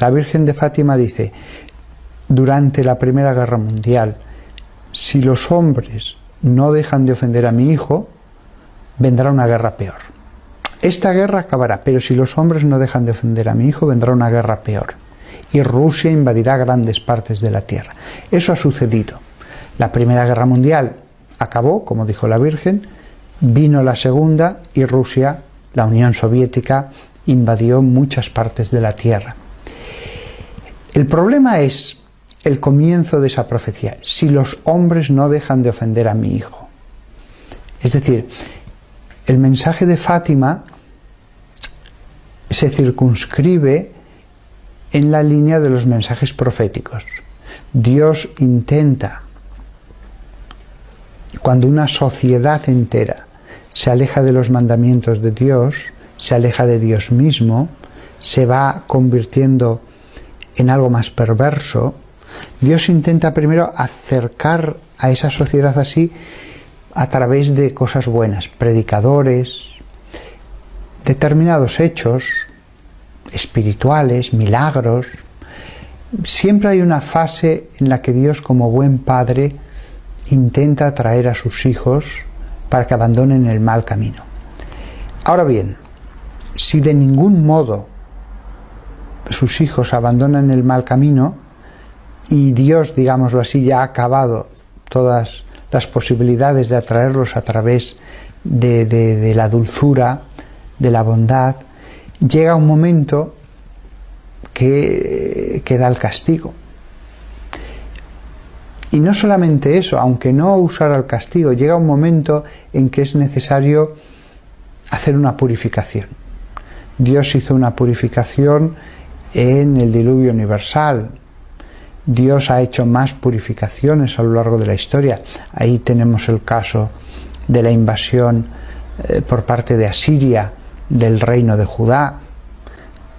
La Virgen de Fátima dice, durante la Primera Guerra Mundial, si los hombres no dejan de ofender a mi hijo, vendrá una guerra peor. Esta guerra acabará, pero si los hombres no dejan de ofender a mi hijo, vendrá una guerra peor. Y Rusia invadirá grandes partes de la tierra. Eso ha sucedido. La Primera Guerra Mundial acabó, como dijo la Virgen, vino la Segunda y Rusia, la Unión Soviética, invadió muchas partes de la tierra. El problema es el comienzo de esa profecía, si los hombres no dejan de ofender a mi hijo. Es decir, el mensaje de Fátima se circunscribe en la línea de los mensajes proféticos. Dios intenta, cuando una sociedad entera se aleja de los mandamientos de Dios, se aleja de Dios mismo, se va convirtiendo en algo más perverso, Dios intenta primero acercar a esa sociedad así a través de cosas buenas, predicadores, determinados hechos espirituales, milagros. Siempre hay una fase en la que Dios, como buen padre, intenta atraer a sus hijos para que abandonen el mal camino. Ahora bien, si de ningún modo sus hijos abandonan el mal camino y Dios, digámoslo así, ya ha acabado todas las posibilidades de atraerlos a través de la dulzura, de la bondad, llega un momento que da el castigo. Y no solamente eso, aunque no usara el castigo, llega un momento en que es necesario hacer una purificación. Dios hizo una purificación en el diluvio universal. Dios ha hecho más purificaciones a lo largo de la historia. Ahí tenemos el caso de la invasión por parte de Asiria del reino de Judá.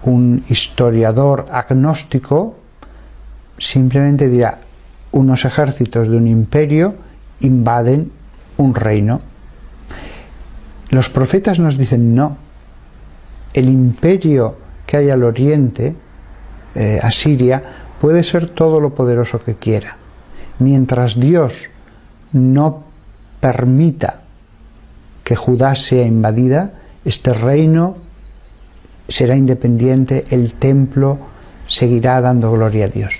Un historiador agnóstico simplemente dirá: unos ejércitos de un imperio invaden un reino. Los profetas nos dicen no. El imperio que hay al oriente, Asiria, puede ser todo lo poderoso que quiera. Mientras Dios no permita que Judá sea invadida, este reino será independiente, el templo seguirá dando gloria a Dios.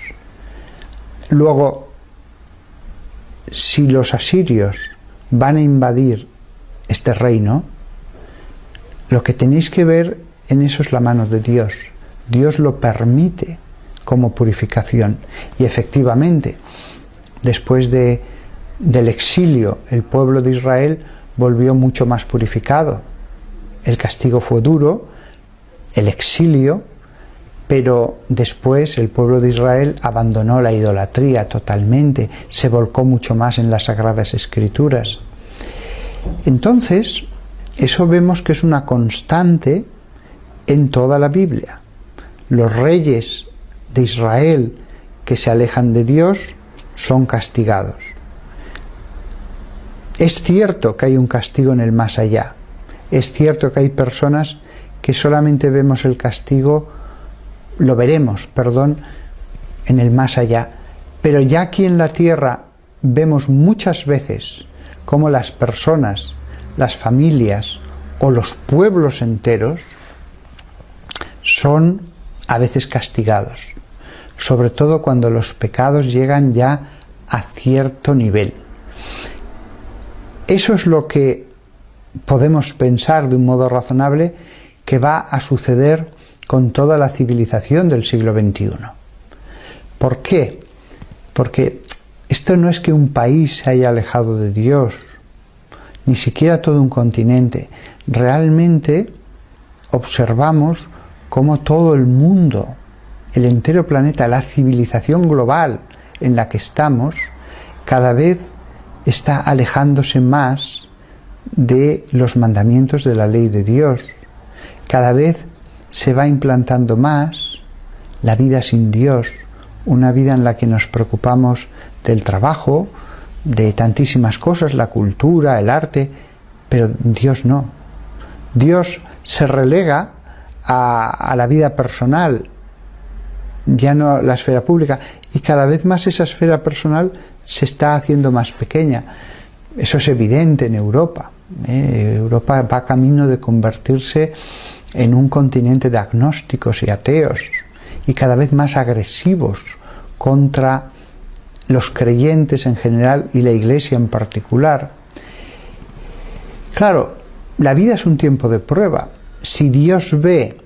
Luego, si los asirios van a invadir este reino, lo que tenéis que ver en eso es la mano de Dios. Dios lo permite como purificación. Y efectivamente, después del exilio, el pueblo de Israel volvió mucho más purificado. El castigo fue duro, el exilio, pero después el pueblo de Israel abandonó la idolatría totalmente, se volcó mucho más en las Sagradas Escrituras. Entonces, eso vemos que es una constante en toda la Biblia. Los reyes de Israel que se alejan de Dios son castigados. Es cierto que hay un castigo en el más allá. Es cierto que hay personas que solamente vemos el castigo, en el más allá. Pero ya aquí en la tierra vemos muchas veces cómo las personas, las familias o los pueblos enteros son a veces castigados, sobre todo cuando los pecados llegan ya a cierto nivel. Eso es lo que podemos pensar de un modo razonable que va a suceder con toda la civilización del siglo XXI. ¿Por qué? Porque esto no es que un país se haya alejado de Dios, ni siquiera todo un continente. Realmente observamos cómo todo el mundo, el entero planeta, la civilización global en la que estamos, cada vez está alejándose más de los mandamientos de la ley de Dios. Cada vez se va implantando más la vida sin Dios, una vida en la que nos preocupamos del trabajo, de tantísimas cosas, la cultura, el arte, pero Dios no. Dios se relega a la vida personal ya no la esfera pública, y cada vez más esa esfera personal se está haciendo más pequeña. Eso es evidente en Europa. Europa va camino de convertirse en un continente de agnósticos y ateos, y cada vez más agresivos contra los creyentes en general y la Iglesia en particular. Claro, la vida es un tiempo de prueba. Si Dios ve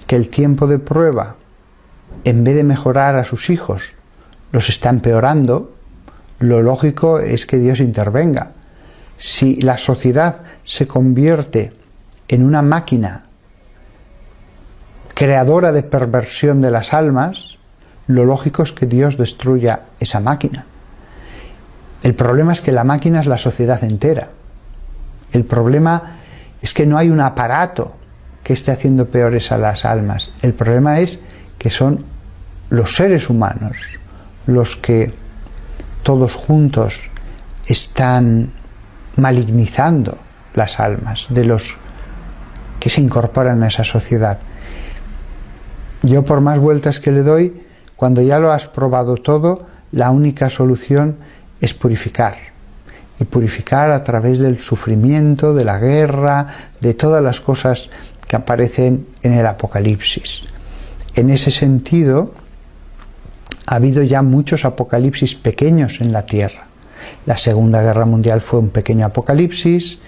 que el tiempo de prueba, en vez de mejorar a sus hijos, los está empeorando, lo lógico es que Dios intervenga. Si la sociedad se convierte en una máquina creadora de perversión de las almas, lo lógico es que Dios destruya esa máquina. El problema es que la máquina es la sociedad entera. El problema es que no hay un aparato que esté haciendo peores a las almas. El problema es que son los seres humanos los que todos juntos están malignizando las almas de los que se incorporan a esa sociedad. Yo, por más vueltas que le doy, cuando ya lo has probado todo, la única solución es purificar. Y purificar a través del sufrimiento, de la guerra, de todas las cosas que aparecen en el Apocalipsis. En ese sentido, ha habido ya muchos apocalipsis pequeños en la tierra. La Segunda Guerra Mundial fue un pequeño apocalipsis.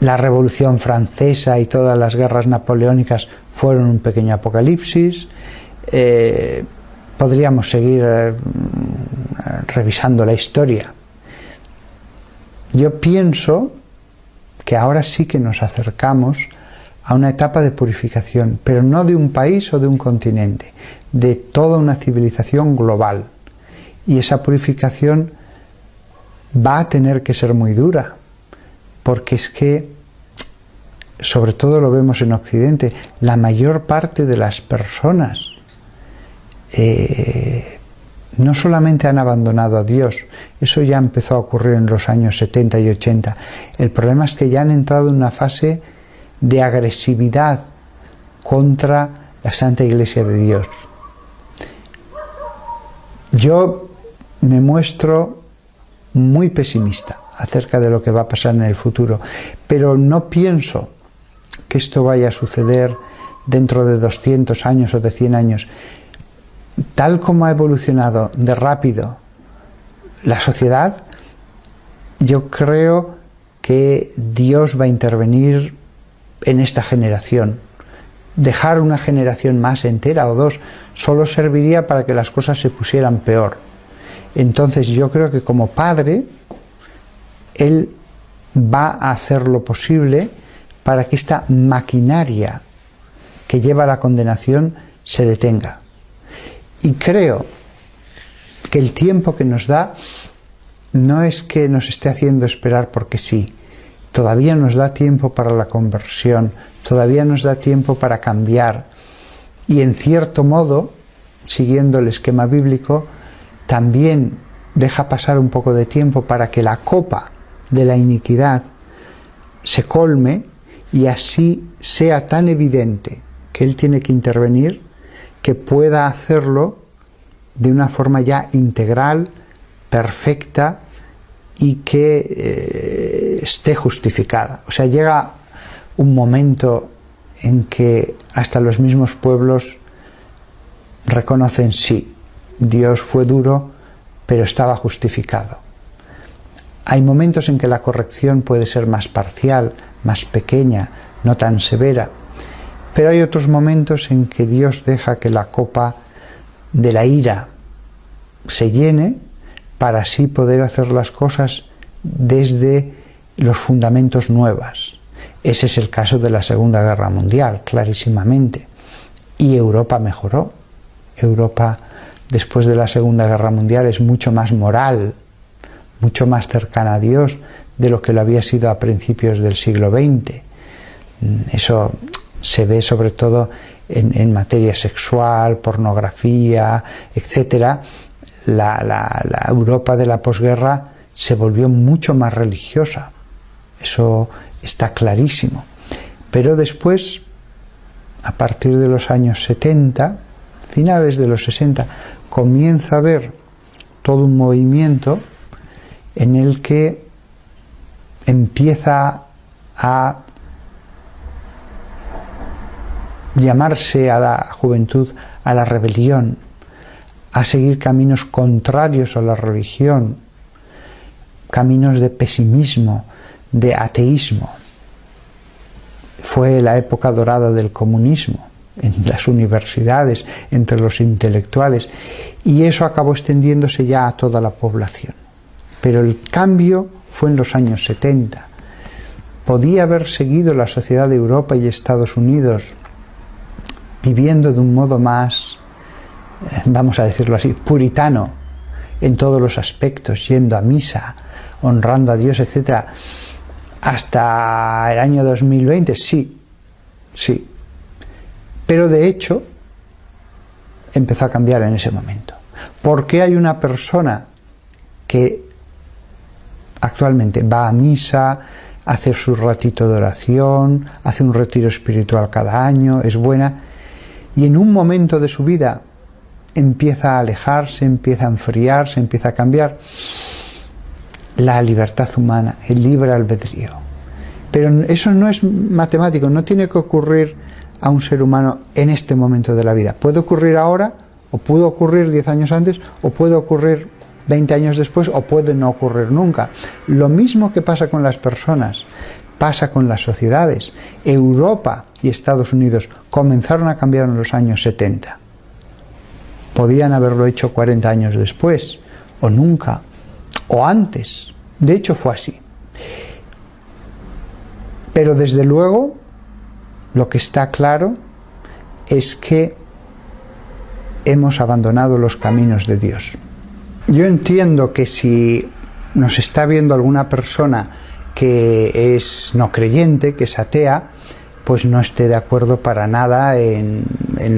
La Revolución Francesa y todas las guerras napoleónicas fueron un pequeño apocalipsis. Podríamos seguir revisando la historia. Yo pienso que ahora sí que nos acercamos a una etapa de purificación, pero no de un país o de un continente, de toda una civilización global. Y esa purificación va a tener que ser muy dura, porque es que, sobre todo lo vemos en Occidente, la mayor parte de las personas no solamente han abandonado a Dios, eso ya empezó a ocurrir en los años 70 y 80. El problema es que ya han entrado en una fase de agresividad contra la Santa Iglesia de Dios. Yo me muestro muy pesimista acerca de lo que va a pasar en el futuro, pero no pienso que esto vaya a suceder dentro de 200 años o de 100 años. Tal como ha evolucionado de rápido la sociedad, yo creo que Dios va a intervenir en esta generación. Dejar una generación más entera o dos solo serviría para que las cosas se pusieran peor. Entonces yo creo que como padre, Él va a hacer lo posible para que esta maquinaria que lleva a la condenación se detenga. Y creo que el tiempo que nos da no es que nos esté haciendo esperar porque sí. Todavía nos da tiempo para la conversión, todavía nos da tiempo para cambiar. Y en cierto modo, siguiendo el esquema bíblico, también deja pasar un poco de tiempo para que la copa de la iniquidad se colme y así sea tan evidente que Él tiene que intervenir, que pueda hacerlo de una forma ya integral, perfecta y que esté justificada. O sea, llega un momento en que hasta los mismos pueblos reconocen, sí, Dios fue duro, pero estaba justificado. Hay momentos en que la corrección puede ser más parcial, más pequeña, no tan severa, pero hay otros momentos en que Dios deja que la copa de la ira se llene para así poder hacer las cosas desde los fundamentos nuevos. Ese es el caso de la Segunda Guerra Mundial, clarísimamente. Y Europa mejoró. Europa, después de la Segunda Guerra Mundial, es mucho más moral, mucho más cercana a Dios de lo que lo había sido a principios del siglo XX. Eso se ve sobre todo en materia sexual, pornografía, etc. La Europa de la posguerra se volvió mucho más religiosa. Eso está clarísimo. Pero después, a partir de los años 70, finales de los 60, comienza a haber todo un movimiento en el que empieza a llamarse a la juventud a la rebelión, a seguir caminos contrarios a la religión, caminos de pesimismo, de ateísmo. Fue la época dorada del comunismo en las universidades, entre los intelectuales, y eso acabó extendiéndose ya a toda la población. Pero el cambio fue en los años 70. Podía haber seguido la sociedad de Europa y Estados Unidos viviendo de un modo más, vamos a decirlo así, puritano en todos los aspectos, yendo a misa, honrando a Dios, etc. Hasta el año 2020, sí. Pero de hecho, empezó a cambiar en ese momento. ¿Por qué hay una persona que actualmente va a misa, hace su ratito de oración, hace un retiro espiritual cada año, es buena, y en un momento de su vida empieza a alejarse, empieza a enfriarse, empieza a cambiar? La libertad humana, el libre albedrío. Pero eso no es matemático, no tiene que ocurrir a un ser humano en este momento de la vida. Puede ocurrir ahora, o pudo ocurrir 10 años antes, o puede ocurrir 20 años después, o puede no ocurrir nunca. Lo mismo que pasa con las personas, pasa con las sociedades. Europa y Estados Unidos comenzaron a cambiar en los años 70. Podían haberlo hecho 40 años después, o nunca, o antes. De hecho fue así. Pero desde luego, lo que está claro es que hemos abandonado los caminos de Dios. Yo entiendo que si nos está viendo alguna persona que es no creyente, que es atea, pues no esté de acuerdo para nada en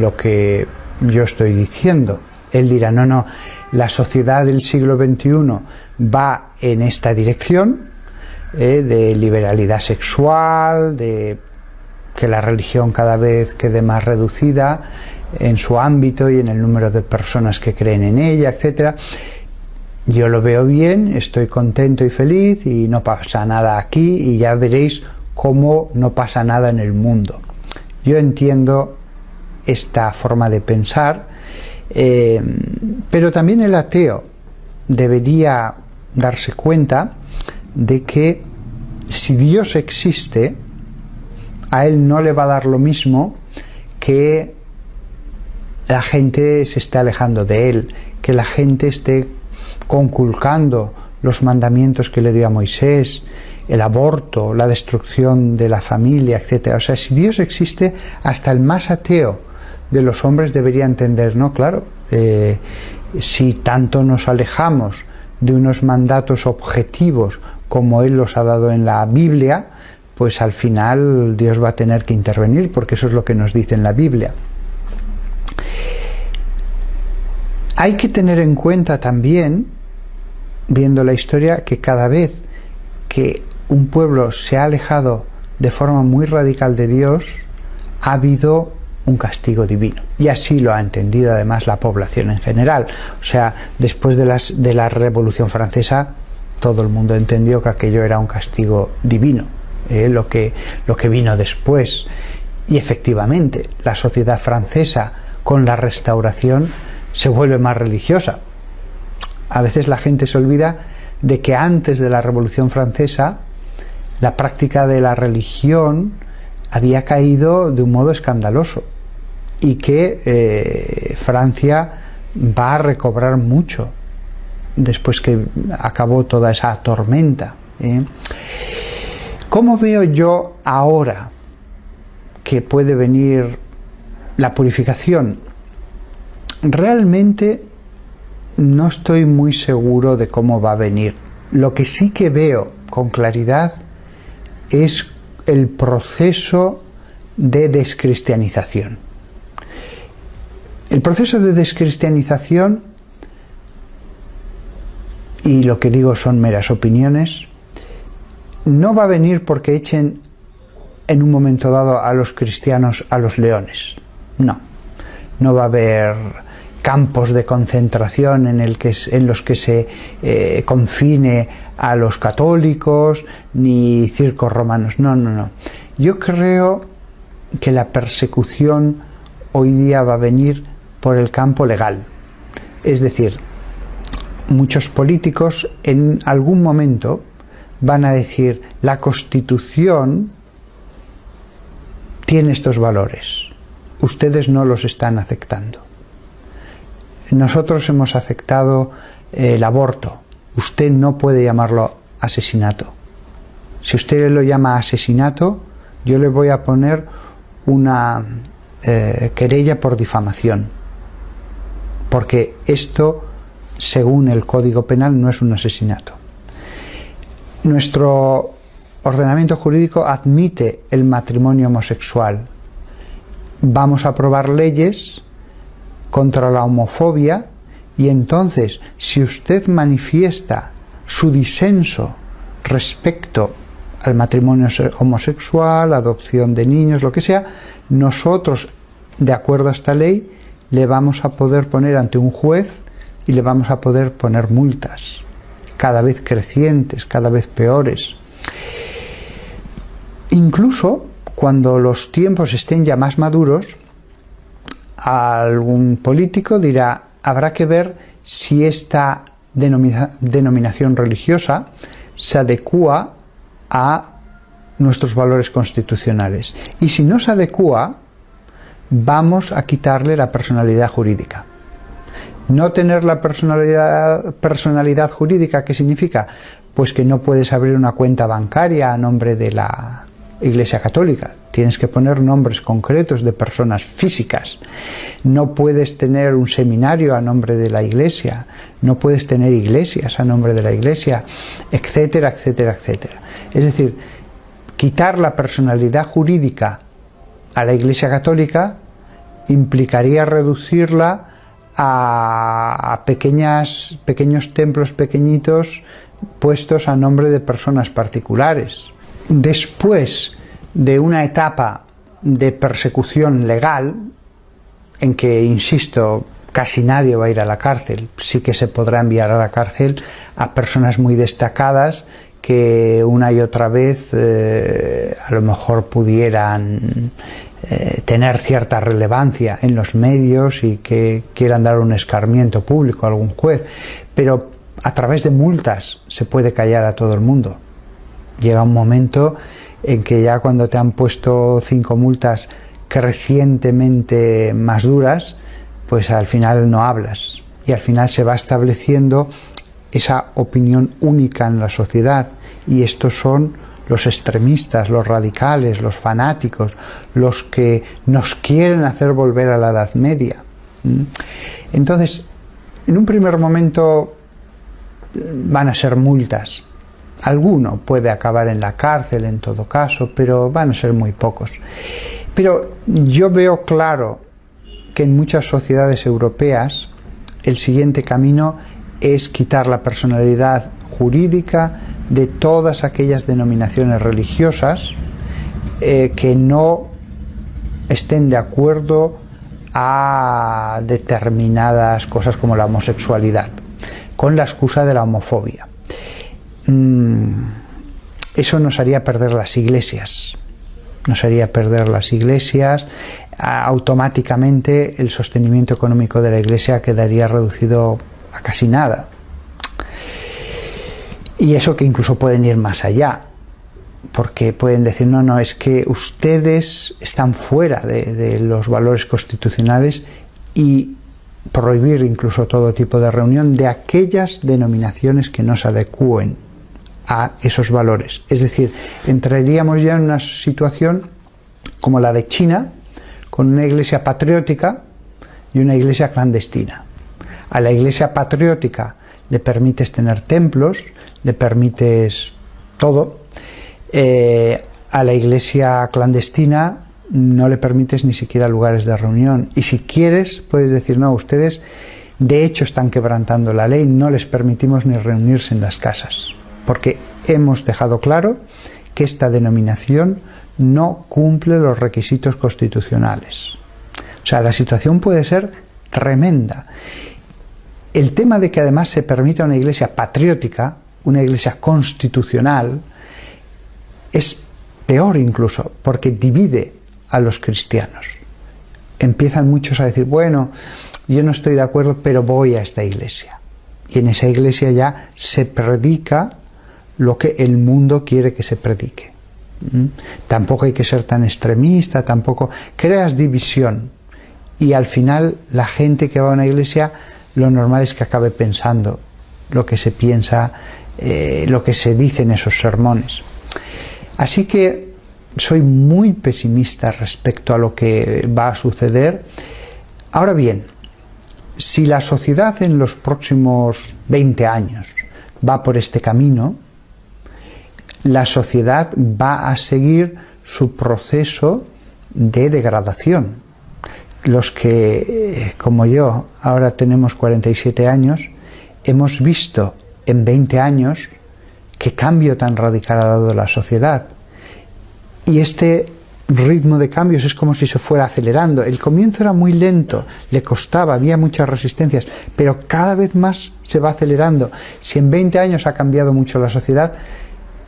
lo que yo estoy diciendo. Él dirá, no, la sociedad del siglo XXI va en esta dirección, de liberalidad sexual, de que la religión cada vez quede más reducida en su ámbito y en el número de personas que creen en ella, etc. Yo lo veo bien, estoy contento y feliz y no pasa nada aquí, y ya veréis cómo no pasa nada en el mundo. Yo entiendo esta forma de pensar, pero también el ateo debería darse cuenta de que si Dios existe, a él no le va a dar lo mismo que la gente se esté alejando de él, que la gente esté conculcando los mandamientos que le dio a Moisés, el aborto, la destrucción de la familia, etc. O sea, si Dios existe, hasta el más ateo de los hombres debería entender, ¿no? Claro, si tanto nos alejamos de unos mandatos objetivos como Él los ha dado en la Biblia, pues al final Dios va a tener que intervenir, porque eso es lo que nos dice en la Biblia. Hay que tener en cuenta también, viendo la historia, que cada vez que un pueblo se ha alejado de forma muy radical de Dios, ha habido un castigo divino. Y así lo ha entendido además la población en general. O sea, después de la Revolución Francesa, todo el mundo entendió que aquello era un castigo divino, lo que vino después. Y efectivamente, la sociedad francesa, con la Restauración, se vuelve más religiosa. A veces la gente se olvida de que antes de la Revolución Francesa, la práctica de la religión había caído de un modo escandaloso, y que Francia va a recobrar mucho después que acabó toda esa tormenta. ¿Cómo veo yo ahora que puede venir la purificación? Realmente no estoy muy seguro de cómo va a venir. Lo que sí que veo con claridad es el proceso de descristianización. El proceso de descristianización, y lo que digo son meras opiniones, no va a venir porque echen en un momento dado a los cristianos a los leones. No. no va a haber campos de concentración en los que se confine a los católicos, ni circos romanos. No, no, no. Yo creo que la persecución hoy día va a venir por el campo legal. Es decir, muchos políticos en algún momento van a decir: la Constitución tiene estos valores, ustedes no los están aceptando. Nosotros hemos aceptado el aborto, usted no puede llamarlo asesinato. Si usted lo llama asesinato, yo le voy a poner una querella por difamación, porque esto, según el Código Penal, no es un asesinato. Nuestro ordenamiento jurídico admite el matrimonio homosexual. Vamos a aprobar leyes contra la homofobia, y entonces, si usted manifiesta su disenso respecto al matrimonio homosexual, adopción de niños, lo que sea, nosotros, de acuerdo a esta ley, le vamos a poder poner ante un juez y le vamos a poder poner multas, cada vez crecientes, cada vez peores. Incluso cuando los tiempos estén ya más maduros, algún político dirá: habrá que ver si esta denominación religiosa se adecúa a nuestros valores constitucionales. Y si no se adecúa, vamos a quitarle la personalidad jurídica. No tener la personalidad jurídica, ¿qué significa? Pues que no puedes abrir una cuenta bancaria a nombre de la Iglesia Católica. Tienes que poner nombres concretos de personas físicas. No puedes tener un seminario a nombre de la Iglesia. No puedes tener iglesias a nombre de la Iglesia, etcétera, etcétera, etcétera. Es decir, quitar la personalidad jurídica a la Iglesia Católica implicaría reducirla a pequeños templos pequeñitos puestos a nombre de personas particulares. Después de una etapa de persecución legal, en que, insisto, casi nadie va a ir a la cárcel, sí que se podrá enviar a la cárcel a personas muy destacadas que una y otra vez a lo mejor pudieran tener cierta relevancia en los medios y que quieran dar un escarmiento público a algún juez, pero a través de multas se puede callar a todo el mundo. Llega un momento en que ya cuando te han puesto 5 multas crecientemente más duras, pues al final no hablas, y al final se va estableciendo esa opinión única en la sociedad, y estos son los extremistas, los radicales, los fanáticos, los que nos quieren hacer volver a la Edad Media. Entonces, en un primer momento van a ser multas. Alguno puede acabar en la cárcel en todo caso, pero van a ser muy pocos. Pero yo veo claro que en muchas sociedades europeas el siguiente camino es quitar la personalidad jurídica de todas aquellas denominaciones religiosas que no estén de acuerdo a determinadas cosas como la homosexualidad, con la excusa de la homofobia. Eso nos haría perder las iglesias. Nos haría perder las iglesias. Automáticamente el sostenimiento económico de la iglesia quedaría reducido a casi nada. Y eso que incluso pueden ir más allá, porque pueden decir: no, no, es que ustedes están fuera de los valores constitucionales, y prohibir incluso todo tipo de reunión de aquellas denominaciones que no se adecúen a esos valores. Es decir, entraríamos ya en una situación como la de China, con una iglesia patriótica y una iglesia clandestina. A la iglesia patriótica le permites tener templos, le permites todo. A la iglesia clandestina no le permites ni siquiera lugares de reunión. Y si quieres, puedes decir: no, ustedes de hecho están quebrantando la ley, no les permitimos ni reunirse en las casas, porque hemos dejado claro que esta denominación no cumple los requisitos constitucionales. O sea, la situación puede ser tremenda. El tema de que además se permita una iglesia patriótica, una iglesia constitucional, es peor incluso, porque divide a los cristianos. Empiezan muchos a decir, bueno, yo no estoy de acuerdo, pero voy a esta iglesia. Y en esa iglesia ya se predica lo que el mundo quiere que se predique. Tampoco hay que ser tan extremista, tampoco creas división. Y al final la gente que va a una iglesia, lo normal es que acabe pensando lo que se piensa, lo que se dice en esos sermones. Así que soy muy pesimista respecto a lo que va a suceder. Ahora bien, si la sociedad en los próximos 20 años va por este camino, la sociedad va a seguir su proceso de degradación. Los que, como yo, ahora tenemos 47 años, hemos visto en 20 años qué cambio tan radical ha dado la sociedad. Y este ritmo de cambios es como si se fuera acelerando. El comienzo era muy lento, le costaba, había muchas resistencias, pero cada vez más se va acelerando. Si en 20 años ha cambiado mucho la sociedad,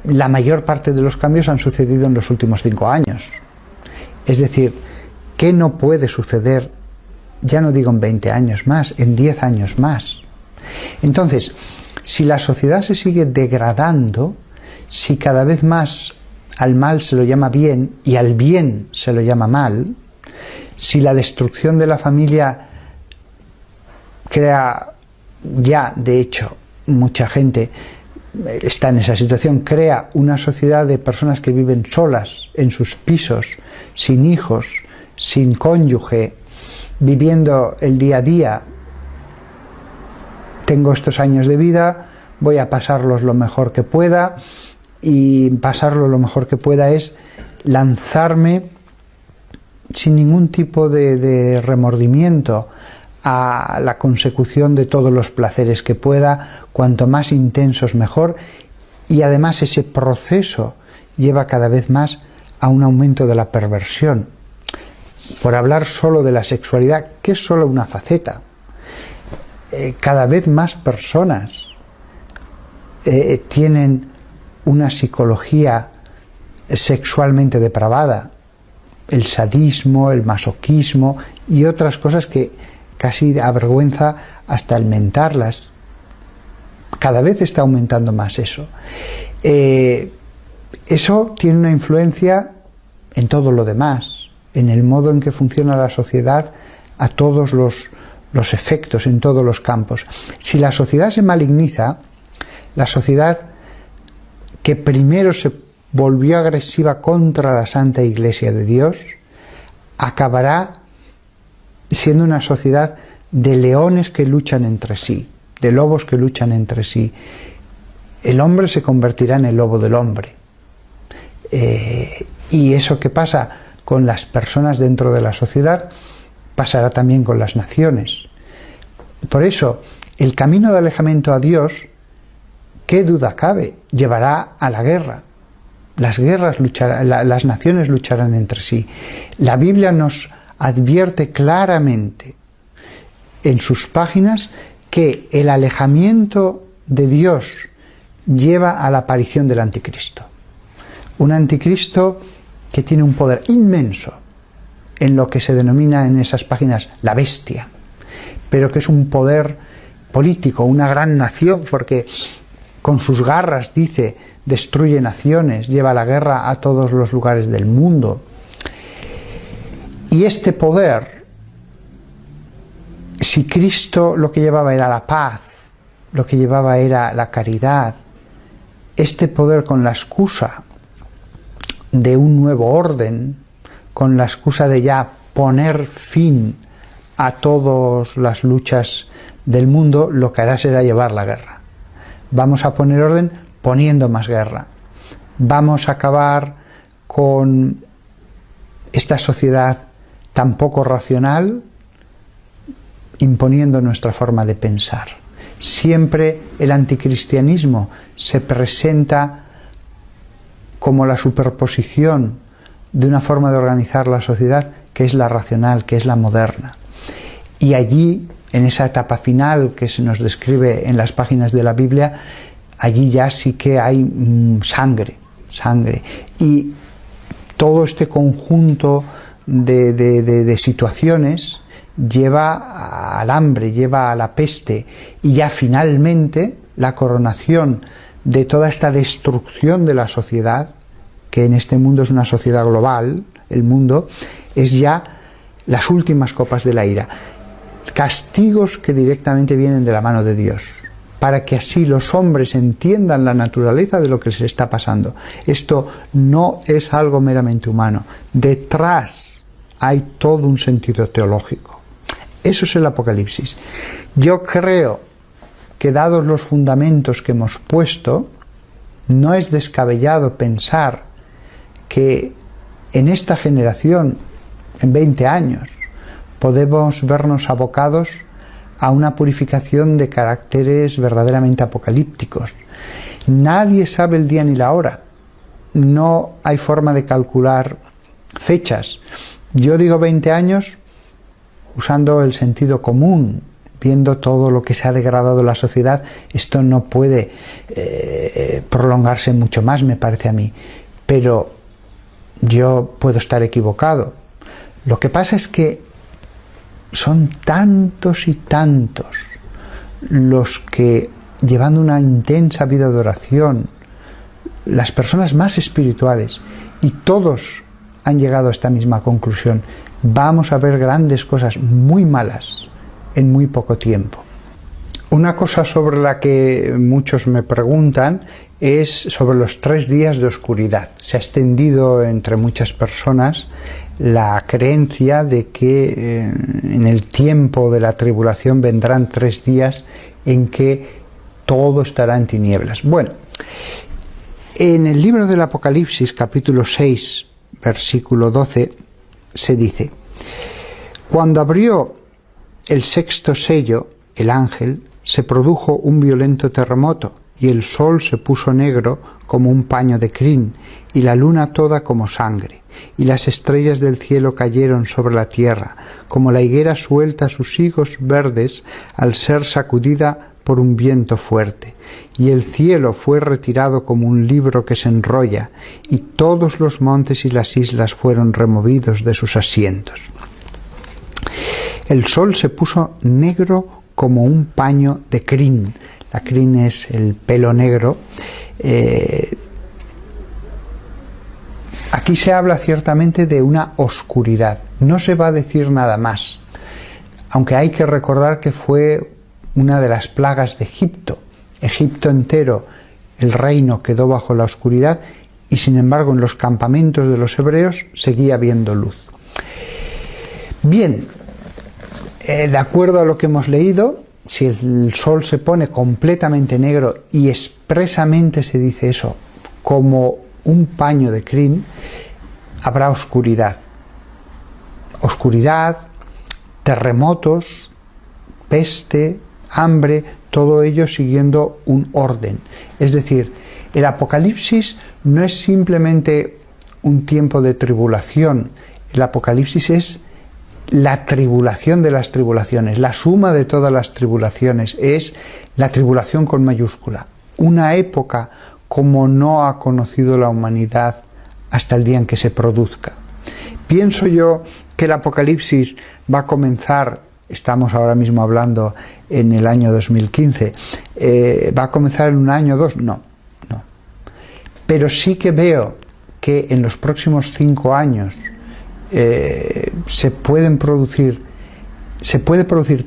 la mayor parte de los cambios han sucedido en los últimos 5 años. Es decir, ¿qué no puede suceder? Ya no digo en 20 años más, en 10 años más. Entonces, si la sociedad se sigue degradando, si cada vez más al mal se lo llama bien y al bien se lo llama mal, si la destrucción de la familia crea, ya de hecho mucha gente está en esa situación, crea una sociedad de personas que viven solas en sus pisos, sin hijos, sin cónyuge, viviendo el día a día. Tengo estos años de vida, voy a pasarlos lo mejor que pueda, y pasarlo lo mejor que pueda es lanzarme sin ningún tipo de remordimiento a la consecución de todos los placeres que pueda, cuanto más intensos mejor, y además ese proceso lleva cada vez más a un aumento de la perversión. Por hablar solo de la sexualidad, que es solo una faceta, cada vez más personas tienen una psicología sexualmente depravada, el sadismo, el masoquismo y otras cosas que casi avergüenza hasta el mentarlas. Cada vez está aumentando más eso. Eso tiene una influencia en todo lo demás, en el modo en que funciona la sociedad a todos los efectos, en todos los campos. Si la sociedad se maligniza, la sociedad que primero se volvió agresiva contra la Santa Iglesia de Dios, acabará siendo una sociedad de leones que luchan entre sí, de lobos que luchan entre sí. El hombre se convertirá en el lobo del hombre. Y eso que pasa con las personas dentro de la sociedad, pasará también con las naciones. Por eso, el camino de alejamiento a Dios, ¿qué duda cabe? Llevará a la guerra. Las naciones lucharán entre sí. La Biblia nos advierte claramente en sus páginas que el alejamiento de Dios lleva a la aparición del anticristo. Un anticristo que tiene un poder inmenso en lo que se denomina en esas páginas la bestia, pero que es un poder político, una gran nación, porque con sus garras, dice, destruye naciones, lleva la guerra a todos los lugares del mundo. Y este poder, si Cristo lo que llevaba era la paz, lo que llevaba era la caridad, este poder con la excusa de un nuevo orden, con la excusa de ya poner fin a todas las luchas del mundo, lo que hará será llevar la guerra. Vamos a poner orden poniendo más guerra. Vamos a acabar con esta sociedad tan poco racional, imponiendo nuestra forma de pensar. Siempre el anticristianismo se presenta como la superposición de una forma de organizar la sociedad que es la racional, que es la moderna. Y allí, en esa etapa final que se nos describe en las páginas de la Biblia, allí ya sí que hay sangre. Y todo este conjunto de situaciones lleva al hambre, lleva a la peste, y ya finalmente la coronación de toda esta destrucción de la sociedad, que en este mundo es una sociedad global, el mundo, es ya las últimas copas de la ira. Castigos que directamente vienen de la mano de Dios, para que así los hombres entiendan la naturaleza de lo que les está pasando. Esto no es algo meramente humano. Detrás hay todo un sentido teológico. Eso es el Apocalipsis. Yo creo que, dados los fundamentos que hemos puesto, no es descabellado pensar que en esta generación, en 20 años, podemos vernos abocados a una purificación de caracteres verdaderamente apocalípticos. Nadie sabe el día ni la hora. No hay forma de calcular fechas. Yo digo 20 años usando el sentido común, viendo todo lo que se ha degradado la sociedad. Esto no puede prolongarse mucho más, me parece a mí. Pero yo puedo estar equivocado. Lo que pasa es que son tantos y tantos los que, llevando una intensa vida de oración, las personas más espirituales, y todos han llegado a esta misma conclusión: vamos a ver grandes cosas muy malas en muy poco tiempo. Una cosa sobre la que muchos me preguntan es sobre los 3 días de oscuridad. Se ha extendido entre muchas personas la creencia de que en el tiempo de la tribulación vendrán 3 días en que todo estará en tinieblas. Bueno, en el libro del Apocalipsis, capítulo 6, versículo 12, se dice: cuando abrió el 6º sello, el ángel, se produjo un violento terremoto, y el sol se puso negro como un paño de crin, y la luna toda como sangre, y las estrellas del cielo cayeron sobre la tierra, como la higuera suelta sus higos verdes al ser sacudida por un viento fuerte. Y el cielo fue retirado como un libro que se enrolla, y todos los montes y las islas fueron removidos de sus asientos. El sol se puso negro como un paño de crin. La crin es el pelo negro. Aquí se habla ciertamente de una oscuridad. No se va a decir nada más, aunque hay que recordar que fue una de las plagas de Egipto. Egipto entero, el reino, quedó bajo la oscuridad, y sin embargo en los campamentos de los hebreos seguía habiendo luz. Bien, de acuerdo a lo que hemos leído, si el sol se pone completamente negro, y expresamente se dice eso, como un paño de crin, habrá oscuridad. Oscuridad, terremotos, peste, hambre, todo ello siguiendo un orden. Es decir, el Apocalipsis no es simplemente un tiempo de tribulación. El Apocalipsis es la tribulación de las tribulaciones, la suma de todas las tribulaciones, es la tribulación con mayúscula. Una época como no ha conocido la humanidad hasta el día en que se produzca. Pienso yo que el Apocalipsis va a comenzar, estamos ahora mismo hablando en el año 2015, ¿va a comenzar en un año o dos? No. Pero sí que veo que en los próximos 5 años se puede producir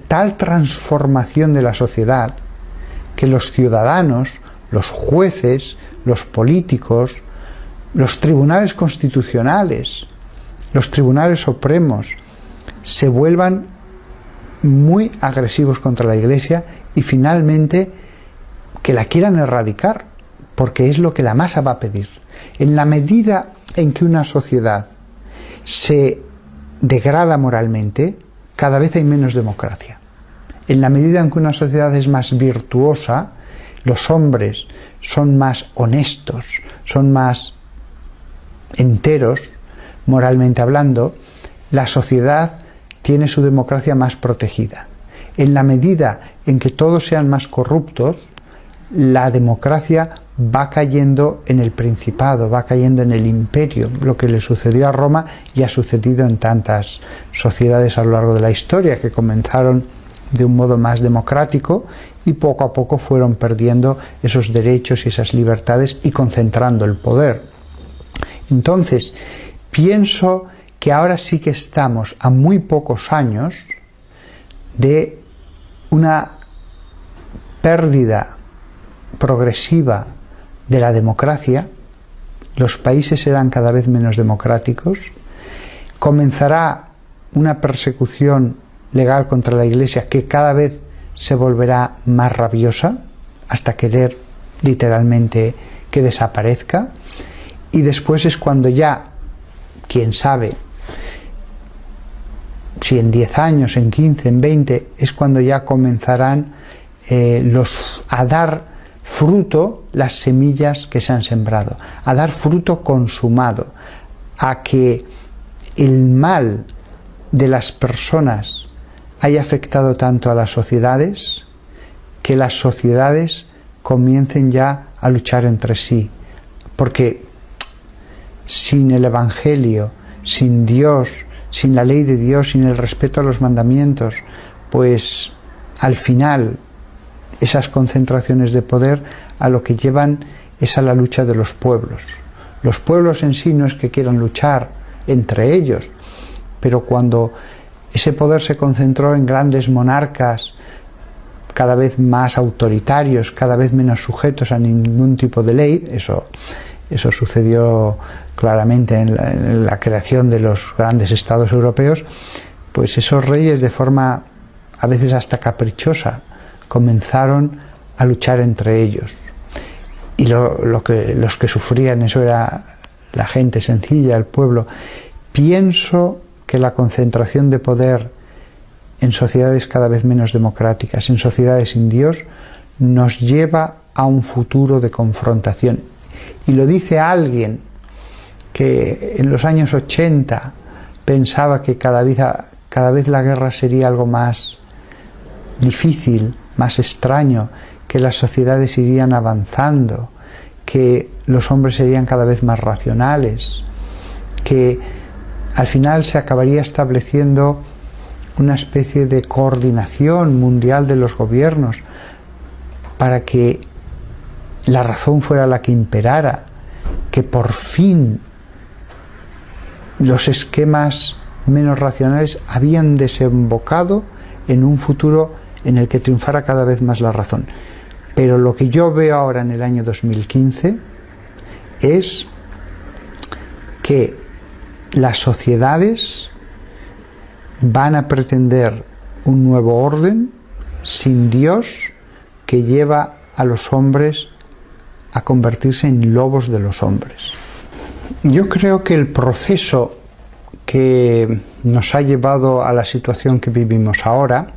tal transformación de la sociedad que los ciudadanos, los jueces, los políticos, los tribunales constitucionales, los tribunales supremos, se vuelvan muy agresivos contra la Iglesia, y finalmente que la quieran erradicar, porque es lo que la masa va a pedir. En la medida en que una sociedad se degrada moralmente, cada vez hay menos democracia. En la medida en que una sociedad es más virtuosa, los hombres son más honestos, son más enteros, moralmente hablando, la sociedad tiene su democracia más protegida. En la medida en que todos sean más corruptos, la democracia va cayendo en el principado, va cayendo en el imperio. Lo que le sucedió a Roma y ha sucedido en tantas sociedades a lo largo de la historia, que comenzaron de un modo más democrático y poco a poco fueron perdiendo esos derechos y esas libertades y concentrando el poder. Entonces, pienso que ahora sí que estamos a muy pocos años de una pérdida progresiva de la democracia. Los países serán cada vez menos democráticos, comenzará una persecución legal contra la Iglesia que cada vez se volverá más rabiosa hasta querer literalmente que desaparezca, y después es cuando ya, quién sabe, si en 10 años, en 15, en 20, es cuando ya comenzarán a dar fruto las semillas que se han sembrado, a dar fruto consumado, a que el mal de las personas haya afectado tanto a las sociedades que las sociedades comiencen ya a luchar entre sí, porque sin el Evangelio, sin Dios, sin la ley de Dios, sin el respeto a los mandamientos, pues al final esas concentraciones de poder a lo que llevan es a la lucha de los pueblos. Los pueblos en sí no es que quieran luchar entre ellos, pero cuando ese poder se concentró en grandes monarcas cada vez más autoritarios, cada vez menos sujetos a ningún tipo de ley, eso sucedió claramente en la creación de los grandes estados europeos, pues esos reyes, de forma a veces hasta caprichosa, comenzaron a luchar entre ellos. Y los que sufrían eso era la gente sencilla, el pueblo. Pienso que la concentración de poder en sociedades cada vez menos democráticas, en sociedades sin Dios, nos lleva a un futuro de confrontación. Y lo dice alguien que en los años 80 pensaba que cada vez la guerra sería algo más difícil, más extraño, que las sociedades irían avanzando, que los hombres serían cada vez más racionales, que al final se acabaría estableciendo una especie de coordinación mundial de los gobiernos para que la razón fuera la que imperara, que por fin los esquemas menos racionales habían desembocado en un futuro en el que triunfara cada vez más la razón. Pero lo que yo veo ahora en el año 2015 es que las sociedades van a pretender un nuevo orden sin Dios, que lleva a los hombres a convertirse en lobos de los hombres. Yo creo que el proceso que nos ha llevado a la situación que vivimos ahora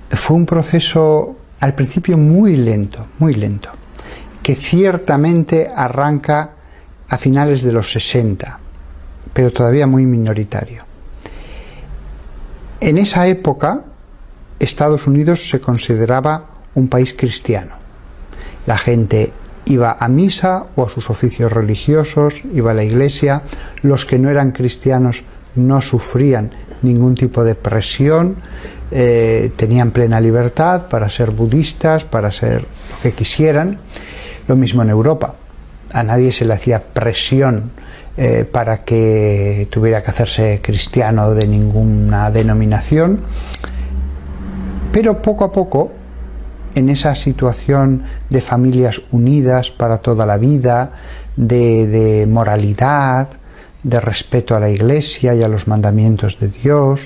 fue un proceso al principio muy lento, que ciertamente arranca a finales de los 60, pero todavía muy minoritario. En esa época, Estados Unidos se consideraba un país cristiano. La gente iba a misa o a sus oficios religiosos, iba a la iglesia. Los que no eran cristianos no sufrían ningún tipo de presión, tenían plena libertad para ser budistas, para ser lo que quisieran. Lo mismo en Europa. A nadie se le hacía presión para que tuviera que hacerse cristiano de ninguna denominación. Pero poco a poco, en esa situación de familias unidas para toda la vida, de moralidad, de respeto a la Iglesia y a los mandamientos de Dios,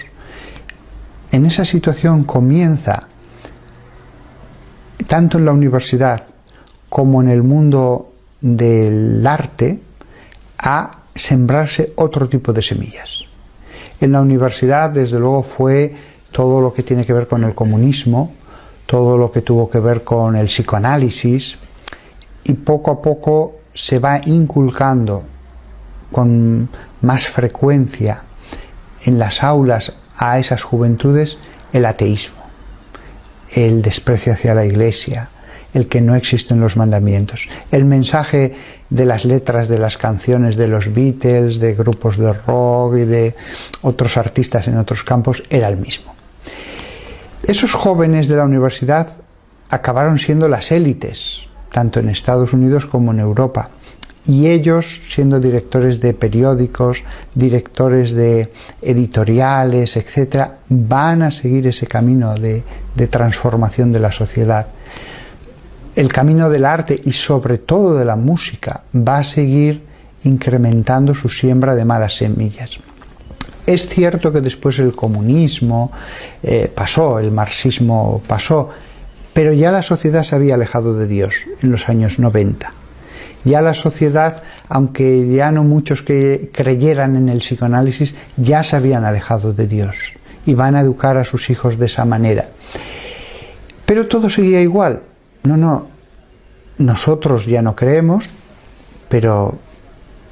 en esa situación comienza, tanto en la universidad como en el mundo del arte, a sembrarse otro tipo de semillas. En la universidad, desde luego, fue todo lo que tiene que ver con el comunismo, todo lo que tuvo que ver con el psicoanálisis, y poco a poco se va inculcando con más frecuencia en las aulas a esas juventudes el ateísmo, el desprecio hacia la Iglesia, el que no existen los mandamientos. El mensaje de las letras de las canciones de los Beatles, de grupos de rock y de otros artistas en otros campos era el mismo. Esos jóvenes de la universidad acabaron siendo las élites, tanto en Estados Unidos como en Europa. Y ellos, siendo directores de periódicos, directores de editoriales, etc., van a seguir ese camino de transformación de la sociedad. El camino del arte y sobre todo de la música va a seguir incrementando su siembra de malas semillas. Es cierto que después el comunismo pasó, el marxismo pasó, pero ya la sociedad se había alejado de Dios en los años 90. Ya la sociedad, aunque ya no muchos que creyeran en el psicoanálisis, ya se habían alejado de Dios y van a educar a sus hijos de esa manera. Pero todo seguía igual. No, nosotros ya no creemos, pero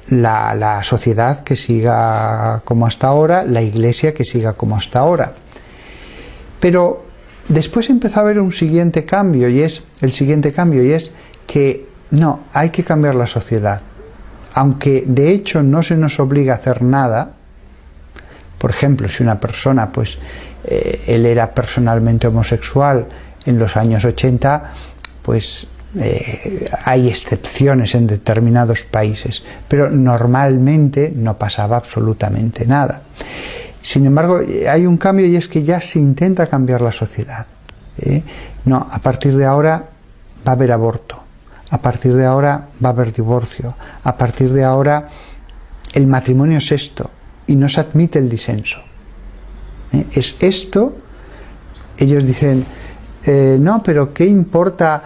la sociedad que siga como hasta ahora, la Iglesia que siga como hasta ahora. Pero después empezó a haber un siguiente cambio, y es que no, hay que cambiar la sociedad. Aunque de hecho no se nos obliga a hacer nada. Por ejemplo, si una persona, él era personalmente homosexual en los años 80, hay excepciones en determinados países, pero normalmente no pasaba absolutamente nada. Sin embargo, hay un cambio, y es que ya se intenta cambiar la sociedad. No, a partir de ahora va a haber aborto. A partir de ahora va a haber divorcio. A partir de ahora el matrimonio es esto y no se admite el disenso. Es esto. Ellos dicen, no, pero ¿qué importa?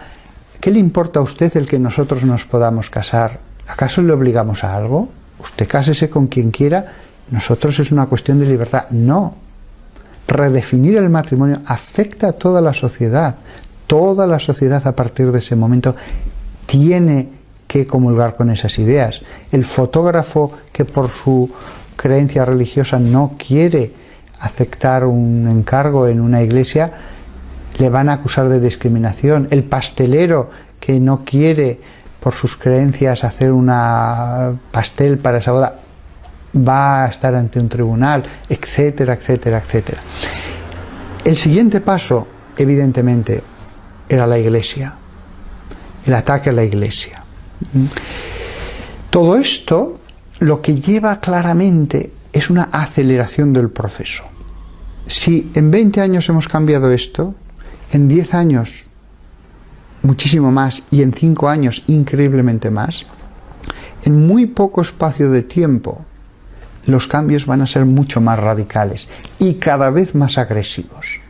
¿Qué le importa a usted el que nosotros nos podamos casar? ¿Acaso le obligamos a algo? Usted cásese con quien quiera. Nosotros es una cuestión de libertad. No. Redefinir el matrimonio afecta a toda la sociedad. Toda la sociedad a partir de ese momento tiene que comulgar con esas ideas. El fotógrafo que por su creencia religiosa no quiere aceptar un encargo en una iglesia, le van a acusar de discriminación. El pastelero que no quiere por sus creencias hacer una pastel para esa boda, va a estar ante un tribunal, etcétera, etcétera, etcétera. El siguiente paso, evidentemente, era la Iglesia. El ataque a la Iglesia. Todo esto lo que lleva claramente es una aceleración del proceso. Si en 20 años hemos cambiado esto, en 10 años muchísimo más, y en 5 años increíblemente más, en muy poco espacio de tiempo los cambios van a ser mucho más radicales y cada vez más agresivos.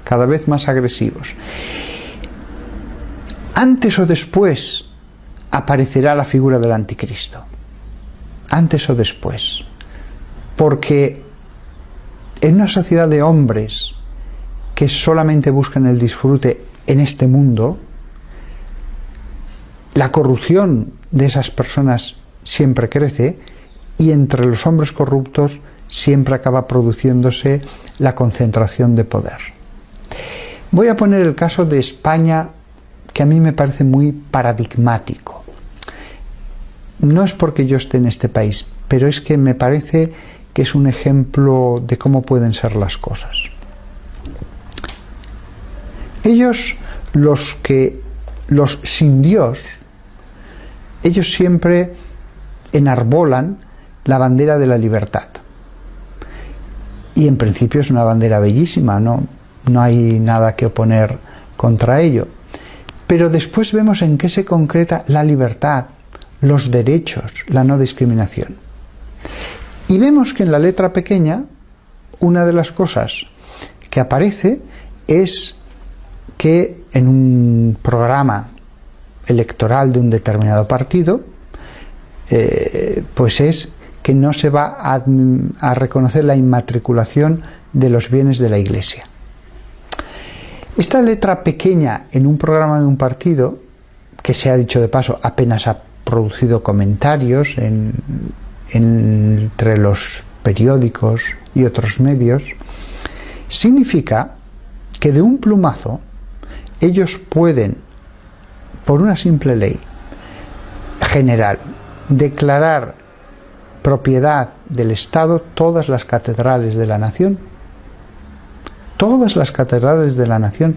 Cada vez más agresivos. Antes o después aparecerá la figura del anticristo. Antes o después. Porque en una sociedad de hombres que solamente buscan el disfrute en este mundo, la corrupción de esas personas siempre crece, y entre los hombres corruptos siempre acaba produciéndose la concentración de poder. Voy a poner el caso de España, que a mí me parece muy paradigmático. No es porque yo esté en este país, pero es que me parece que es un ejemplo de cómo pueden ser las cosas. Ellos, los sin Dios, ellos siempre enarbolan la bandera de la libertad. Y en principio es una bandera bellísima, no hay nada que oponer contra ello. Pero después vemos en qué se concreta la libertad, los derechos, la no discriminación. Y vemos que en la letra pequeña, una de las cosas que aparece es que en un programa electoral de un determinado partido, pues es que no se va a reconocer la inmatriculación de los bienes de la Iglesia. Esta letra pequeña en un programa de un partido, que se ha dicho de paso, apenas ha producido comentarios entre los periódicos y otros medios, significa que de un plumazo ellos pueden, por una simple ley general, declarar propiedad del Estado todas las catedrales de la nación. Todas las catedrales de la nación,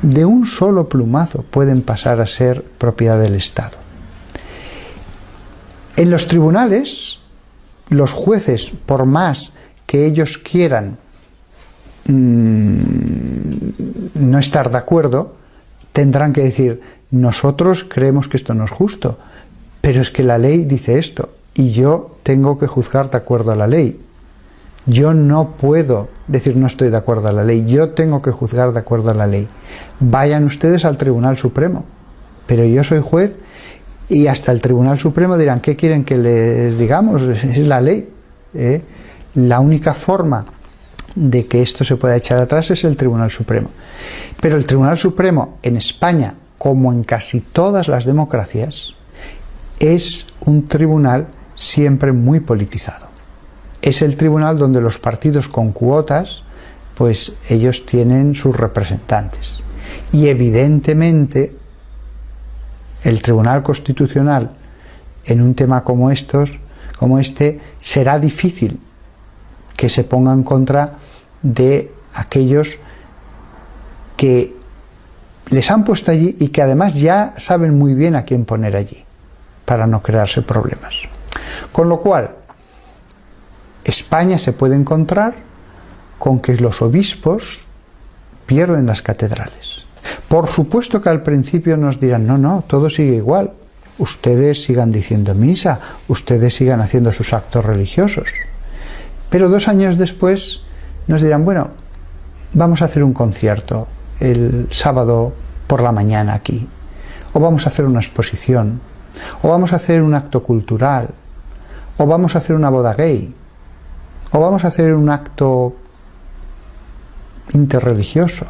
de un solo plumazo, pueden pasar a ser propiedad del Estado. En los tribunales, los jueces, por más que ellos quieran no estar de acuerdo, tendrán que decir: nosotros creemos que esto no es justo, pero es que la ley dice esto y yo tengo que juzgar de acuerdo a la ley. Yo no puedo decir no estoy de acuerdo a la ley, yo tengo que juzgar de acuerdo a la ley. Vayan ustedes al Tribunal Supremo, pero yo soy juez y hasta el Tribunal Supremo dirán: ¿qué quieren que les digamos? Es la ley. La única forma de que esto se pueda echar atrás es el Tribunal Supremo. Pero el Tribunal Supremo en España, como en casi todas las democracias, es un tribunal siempre muy politizado. Es el tribunal donde los partidos con cuotas, pues ellos tienen sus representantes. Y evidentemente el Tribunal Constitucional, en un tema como este, será difícil que se ponga en contra de aquellos que les han puesto allí y que además ya saben muy bien a quién poner allí, para no crearse problemas. Con lo cual, España se puede encontrar con que los obispos pierden las catedrales. Por supuesto que al principio nos dirán: no, no, todo sigue igual, ustedes sigan diciendo misa, ustedes sigan haciendo sus actos religiosos. Pero 2 años después nos dirán: bueno, vamos a hacer un concierto el sábado por la mañana aquí, o vamos a hacer una exposición, o vamos a hacer un acto cultural, o vamos a hacer una boda gay, o vamos a hacer un acto interreligioso,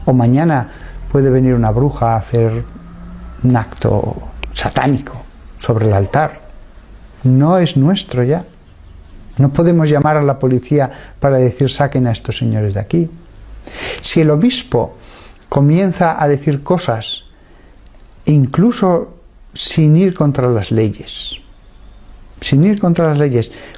o mañana puede venir una bruja a hacer un acto satánico sobre el altar. No es nuestro ya. No podemos llamar a la policía para decir: saquen a estos señores de aquí. Si el obispo comienza a decir cosas, incluso sin ir contra las leyes,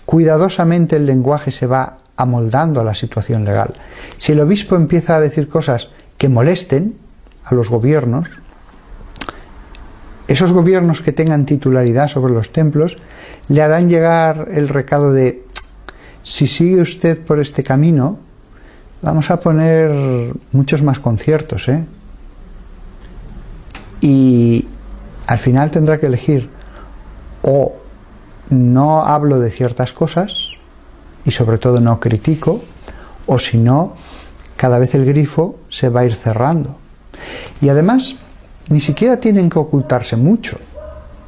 cuidadosamente el lenguaje se va amoldando a la situación legal. Si el obispo empieza a decir cosas que molesten a los gobiernos, esos gobiernos que tengan titularidad sobre los templos le harán llegar el recado de: si sigue usted por este camino, vamos a poner muchos más conciertos, y al final tendrá que elegir: o no hablo de ciertas cosas y sobre todo no critico, o si no, cada vez el grifo se va a ir cerrando. Y además ni siquiera tienen que ocultarse mucho.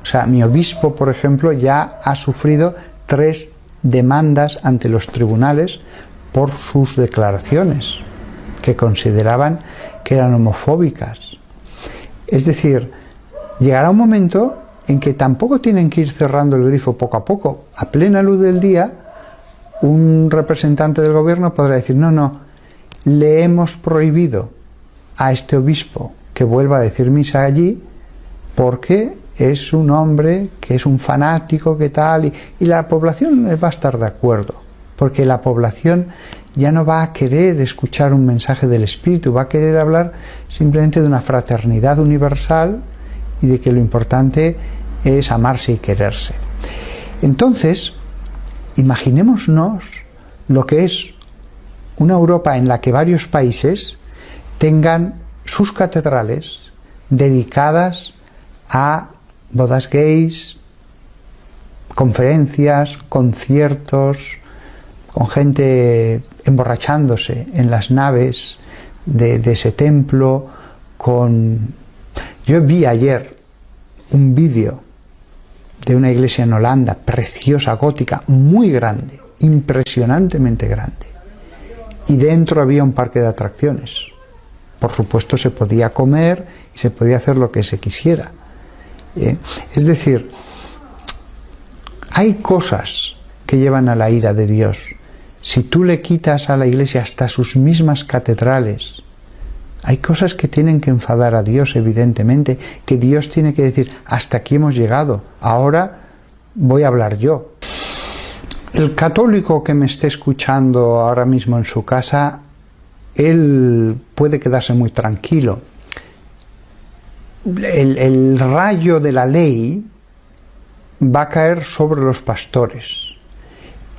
O sea, mi obispo, por ejemplo, ya ha sufrido 3 demandas ante los tribunales por sus declaraciones, que consideraban que eran homofóbicas. Es decir, llegará un momento en que tampoco tienen que ir cerrando el grifo poco a poco. A plena luz del día, un representante del gobierno podrá decir: no, no, le hemos prohibido a este obispo que vuelva a decir misa allí porque es un hombre que es un fanático, que tal, y la población va a estar de acuerdo, porque la población ya no va a querer escuchar un mensaje del Espíritu, va a querer hablar simplemente de una fraternidad universal y de que lo importante es amarse y quererse. Entonces, imaginémonos lo que es una Europa en la que varios países tengan sus catedrales dedicadas a bodas gays, conferencias, conciertos, con gente emborrachándose en las naves de ese templo. Yo vi ayer un vídeo de una iglesia en Holanda, preciosa, gótica, muy grande, impresionantemente grande, y dentro había un parque de atracciones. Por supuesto, se podía comer y se podía hacer lo que se quisiera. Es decir, hay cosas que llevan a la ira de Dios. Si tú le quitas a la Iglesia hasta sus mismas catedrales, hay cosas que tienen que enfadar a Dios, evidentemente, que Dios tiene que decir, hasta aquí hemos llegado, ahora voy a hablar yo. El católico que me esté escuchando ahora mismo en su casa, él puede quedarse muy tranquilo. El rayo de la ley va a caer sobre los pastores.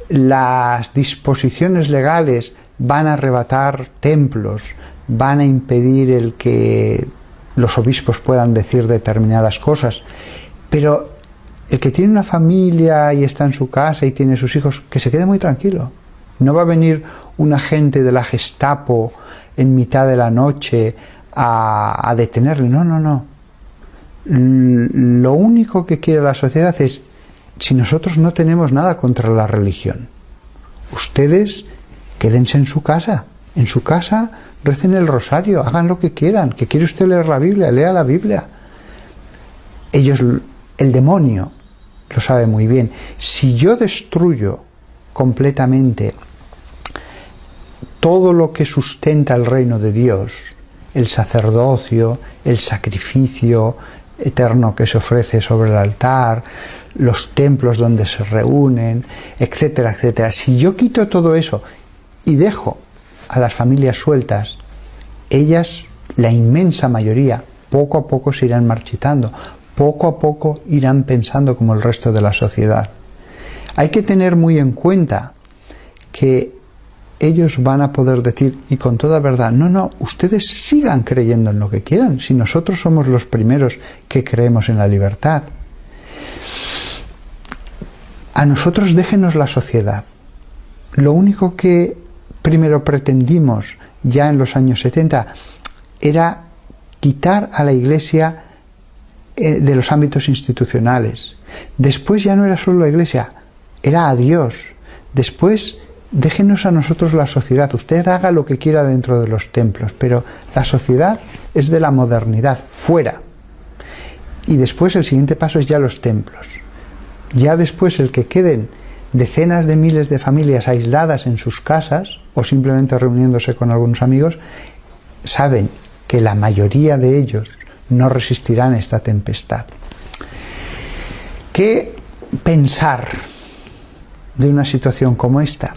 Las disposiciones legales van a arrebatar templos, van a impedir el que los obispos puedan decir determinadas cosas, pero el que tiene una familia y está en su casa y tiene sus hijos, que se quede muy tranquilo. No va a venir un agente de la Gestapo en mitad de la noche a detenerle. No, no, no. Lo único que quiere la sociedad es, si nosotros no tenemos nada contra la religión, ustedes quédense en su casa, recen el rosario, hagan lo que quieran. ¿Que quiere usted leer la Biblia? Lea la Biblia. Ellos, el demonio, lo sabe muy bien. Si yo destruyo completamente todo lo que sustenta el reino de Dios, el sacerdocio, el sacrificio eterno que se ofrece sobre el altar, los templos donde se reúnen, etcétera, etcétera. Si yo quito todo eso y dejo a las familias sueltas, ellas, la inmensa mayoría, poco a poco se irán marchitando, poco a poco irán pensando como el resto de la sociedad. Hay que tener muy en cuenta que ellos van a poder decir, y con toda verdad, no, no, ustedes sigan creyendo en lo que quieran, si nosotros somos los primeros que creemos en la libertad. A nosotros déjenos la sociedad. Lo único que primero pretendimos ya en los años 70 era quitar a la Iglesia de los ámbitos institucionales. Después ya no era solo la Iglesia, era a Dios. Después déjenos a nosotros la sociedad. Usted haga lo que quiera dentro de los templos, pero la sociedad es de la modernidad, fuera. Y después el siguiente paso es ya los templos. Ya después el que queden decenas de miles de familias aisladas en sus casas o simplemente reuniéndose con algunos amigos, saben que la mayoría de ellos no resistirán esta tempestad. ¿Qué pensar de una situación como esta?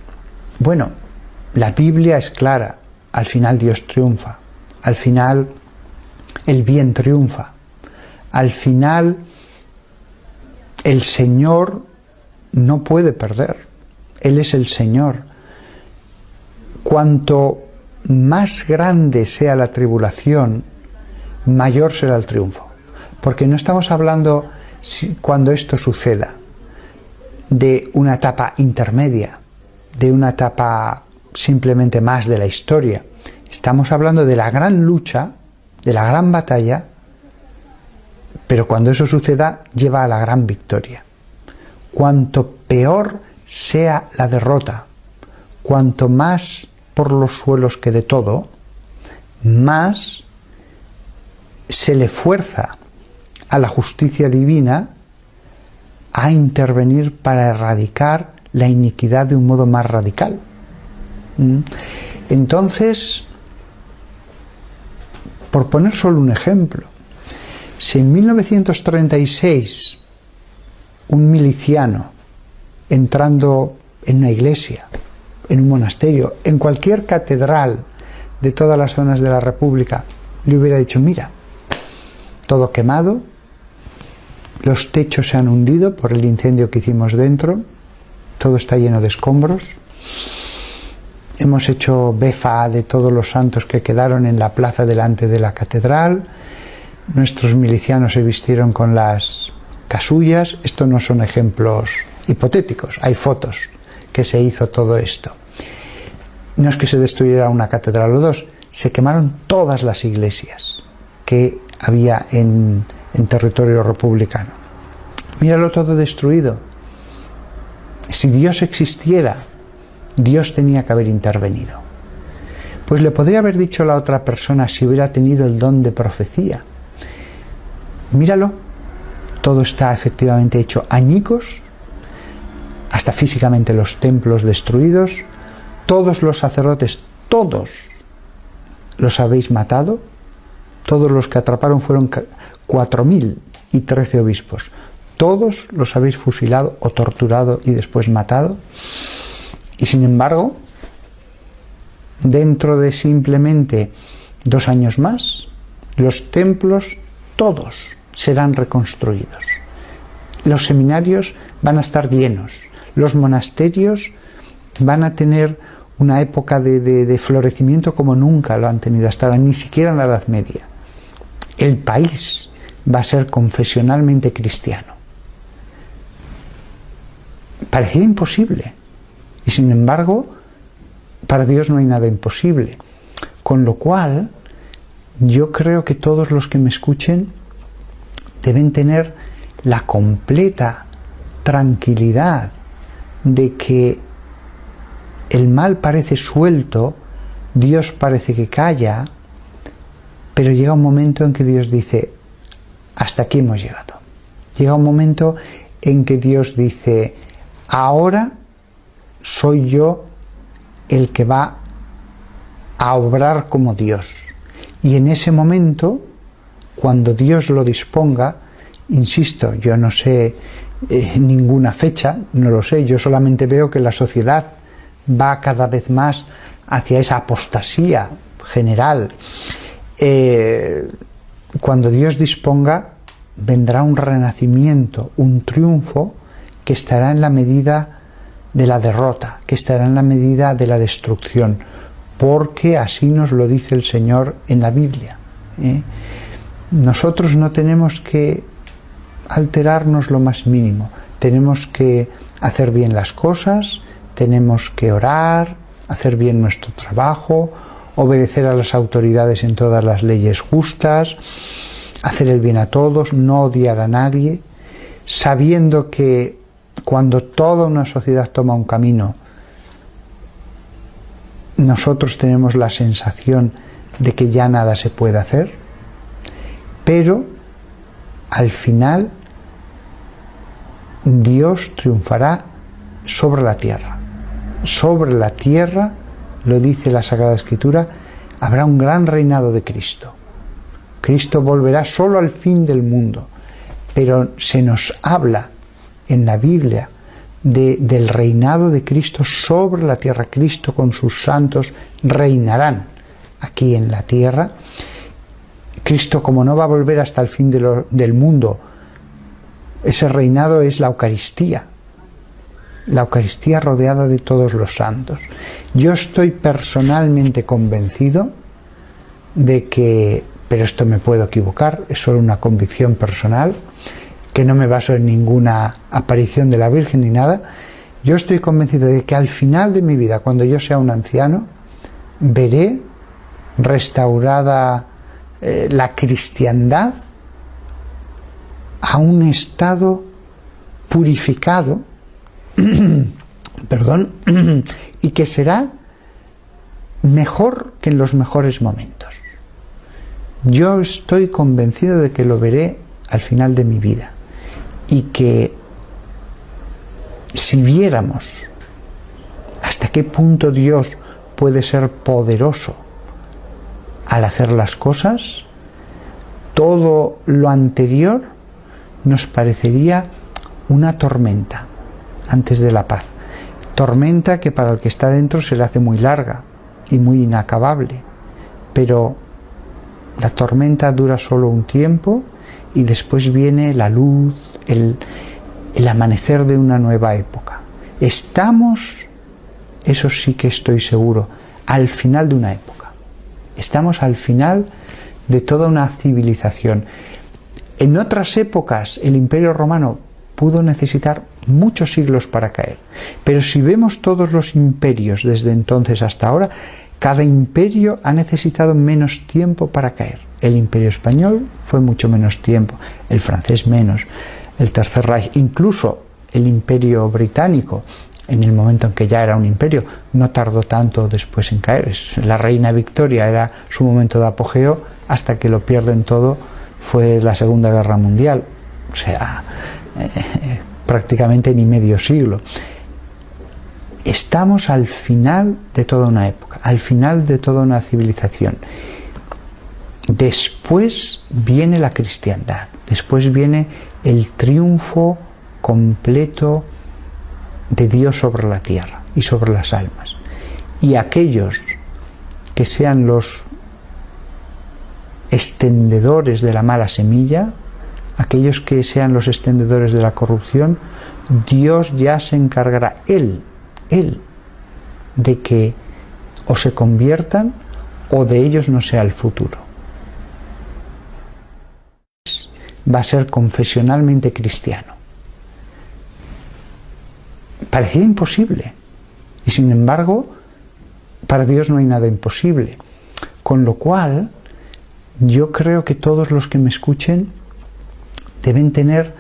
Bueno, la Biblia es clara. Al final Dios triunfa. Al final el bien triunfa. Al final el Señor no puede perder. Él es el Señor. Cuanto más grande sea la tribulación, mayor será el triunfo. Porque no estamos hablando, cuando esto suceda, de una etapa intermedia, de una etapa simplemente más de la historia. Estamos hablando de la gran lucha, de la gran batalla, pero cuando eso suceda, lleva a la gran victoria. Cuanto peor sea la derrota, cuanto más por los suelos quede todo, más se le fuerza a la justicia divina a intervenir para erradicar la iniquidad de un modo más radical. Entonces, por poner solo un ejemplo, si en 1936 un miliciano entrando en una iglesia, en un monasterio, en cualquier catedral de todas las zonas de la República, le hubiera dicho, mira, todo quemado, los techos se han hundido por el incendio que hicimos dentro, todo está lleno de escombros, hemos hecho befa de todos los santos que quedaron en la plaza delante de la catedral, nuestros milicianos se vistieron con las casullas. Esto no son ejemplos hipotéticos, hay fotos que se hizo todo esto. No es que se destruyera una catedral o dos, se quemaron todas las iglesias que había en territorio republicano. Míralo todo destruido. Si Dios existiera, Dios tenía que haber intervenido. Pues le podría haber dicho a la otra persona si hubiera tenido el don de profecía. Míralo, todo está efectivamente hecho añicos, hasta físicamente los templos destruidos, todos los sacerdotes, todos los habéis matado, todos los que atraparon fueron 4.013 obispos, todos los habéis fusilado o torturado y después matado, y sin embargo, dentro de simplemente 2 años más, los templos todos serán reconstruidos. Los seminarios van a estar llenos, los monasterios van a tener una época de florecimiento como nunca lo han tenido hasta ahora, ni siquiera en la Edad Media. El país va a ser confesionalmente cristiano. Parecía imposible, y sin embargo, para Dios no hay nada imposible. Con lo cual, yo creo que todos los que me escuchen deben tener la completa tranquilidad de que el mal parece suelto, Dios parece que calla, pero llega un momento en que Dios dice, hasta aquí hemos llegado. Llega un momento en que Dios dice, ahora soy yo el que va a obrar como Dios. Y en ese momento, cuando Dios lo disponga, insisto, yo no sé ninguna fecha, no lo sé, yo solamente veo que la sociedad va cada vez más hacia esa apostasía general. Cuando Dios disponga, vendrá un renacimiento, un triunfo que estará en la medida de la derrota, que estará en la medida de la destrucción, porque así nos lo dice el Señor en la Biblia. Nosotros no tenemos que alterarnos lo más mínimo, tenemos que hacer bien las cosas, tenemos que orar, hacer bien nuestro trabajo, obedecer a las autoridades en todas las leyes justas, hacer el bien a todos, no odiar a nadie, sabiendo que cuando toda una sociedad toma un camino, nosotros tenemos la sensación de que ya nada se puede hacer, pero al final Dios triunfará sobre la tierra. Sobre la tierra, lo dice la Sagrada Escritura, habrá un gran reinado de Cristo. Cristo volverá solo al fin del mundo, pero se nos habla en la Biblia del reinado de Cristo sobre la tierra. Cristo con sus santos reinarán aquí en la tierra. Cristo, como no va a volver hasta el fin del mundo, ese reinado es la Eucaristía rodeada de todos los santos. Yo estoy personalmente convencido de que, pero esto me puedo equivocar, es solo una convicción personal, que no me baso en ninguna aparición de la Virgen ni nada, yo estoy convencido de que al final de mi vida, cuando yo sea un anciano, veré restaurada la cristiandad a un estado purificado, perdón, y que será mejor que en los mejores momentos. Yo estoy convencido de que lo veré al final de mi vida, y que si viéramos hasta qué punto Dios puede ser poderoso al hacer las cosas, todo lo anterior nos parecería una tormenta antes de la paz. Tormenta que para el que está dentro se le hace muy larga y muy inacabable, pero la tormenta dura solo un tiempo y después viene la luz, el amanecer de una nueva época. Estamos, eso sí que estoy seguro, al final de una época. Estamos al final de toda una civilización. En otras épocas el Imperio Romano pudo necesitar muchos siglos para caer, pero si vemos todos los imperios desde entonces hasta ahora, cada imperio ha necesitado menos tiempo para caer. El Imperio Español fue mucho menos tiempo, el francés menos, el Tercer Reich, incluso el Imperio Británico, en el momento en que ya era un imperio, no tardó tanto después en caer. La reina Victoria era su momento de apogeo, hasta que lo pierden todo fue la Segunda Guerra Mundial, o sea, prácticamente ni medio siglo. estamos al final de toda una época, al final de toda una civilización. Después viene la cristiandad, después viene el triunfo completo de Dios sobre la tierra y sobre las almas. Y aquellos que sean los extendedores de la mala semilla, aquellos que sean los extendedores de la corrupción, Dios ya se encargará, Él, de que o se conviertan o de ellos no sea el futuro. Va a ser confesionalmente cristiano. Parecía imposible, y sin embargo, para Dios no hay nada imposible. Con lo cual, yo creo que todos los que me escuchen deben tener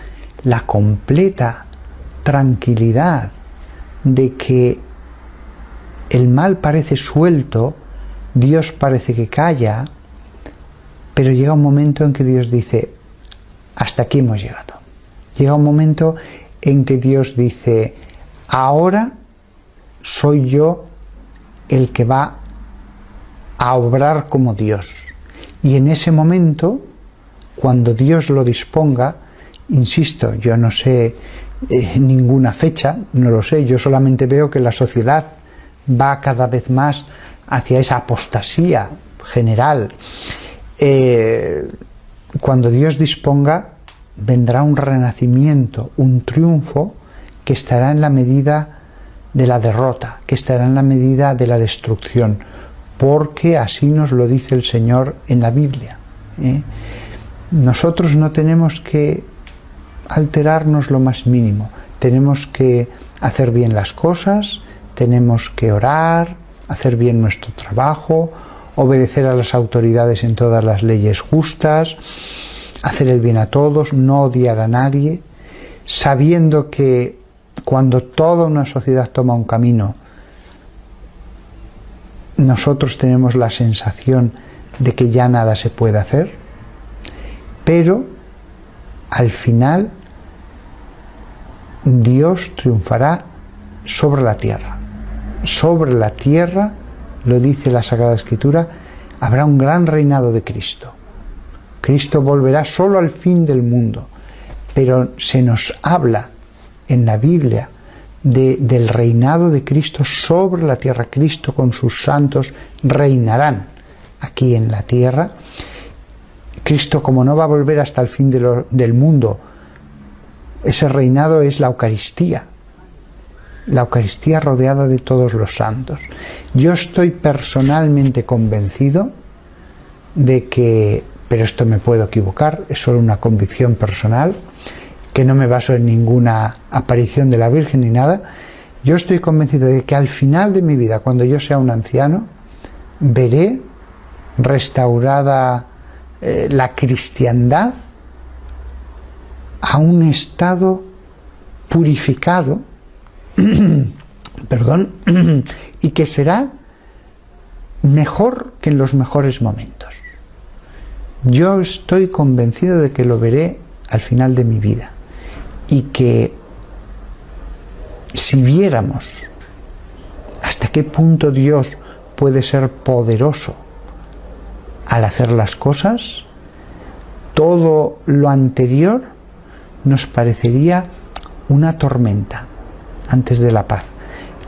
la completa tranquilidad de que el mal parece suelto, Dios parece que calla, pero llega un momento en que Dios dice: hasta aquí hemos llegado. Llega un momento en que Dios dice: ahora soy yo el que va a obrar como Dios. Y en ese momento, cuando Dios lo disponga, insisto, yo no sé ninguna fecha, no lo sé, yo solamente veo que la sociedad va cada vez más hacia esa apostasía general. Cuando Dios disponga, vendrá un renacimiento, un triunfo que estará en la medida de la derrota, que estará en la medida de la destrucción, porque así nos lo dice el Señor en la Biblia. Nosotros no tenemos que alterarnos lo más mínimo, tenemos que hacer bien las cosas, tenemos que orar, hacer bien nuestro trabajo, obedecer a las autoridades en todas las leyes justas, hacer el bien a todos, no odiar a nadie, sabiendo que cuando toda una sociedad toma un camino, nosotros tenemos la sensación de que ya nada se puede hacer, pero al final Dios triunfará sobre la tierra. Sobre la tierra, lo dice la Sagrada Escritura, habrá un gran reinado de Cristo. Cristo volverá solo al fin del mundo, pero se nos habla en la Biblia del reinado de Cristo sobre la tierra. Cristo con sus santos reinarán aquí en la tierra. Cristo, como no va a volver hasta el fin del mundo, ese reinado es la Eucaristía rodeada de todos los santos. Yo estoy personalmente convencido de que, pero esto me puedo equivocar, es solo una convicción personal, que no me baso en ninguna aparición de la Virgen ni nada. Yo estoy convencido de que al final de mi vida, cuando yo sea un anciano, veré restaurada la cristiandad a un estado purificado, perdón, y que será mejor que en los mejores momentos. Yo estoy convencido de que lo veré al final de mi vida, y que si viéramos hasta qué punto Dios puede ser poderoso al hacer las cosas, todo lo anterior nos parecería una tormenta antes de la paz.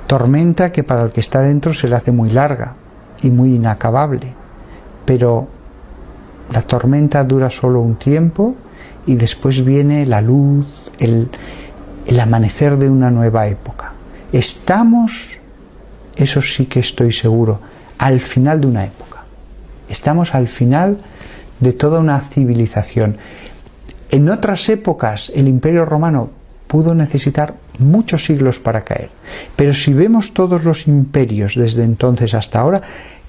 Tormenta que para el que está dentro se le hace muy larga y muy inacabable, pero la tormenta dura solo un tiempo y después viene la luz, el amanecer de una nueva época. Estamos, eso sí que estoy seguro, al final de una época. Estamos al final de toda una civilización. En otras épocas el Imperio Romano pudo necesitar muchos siglos para caer, pero si vemos todos los imperios desde entonces hasta ahora,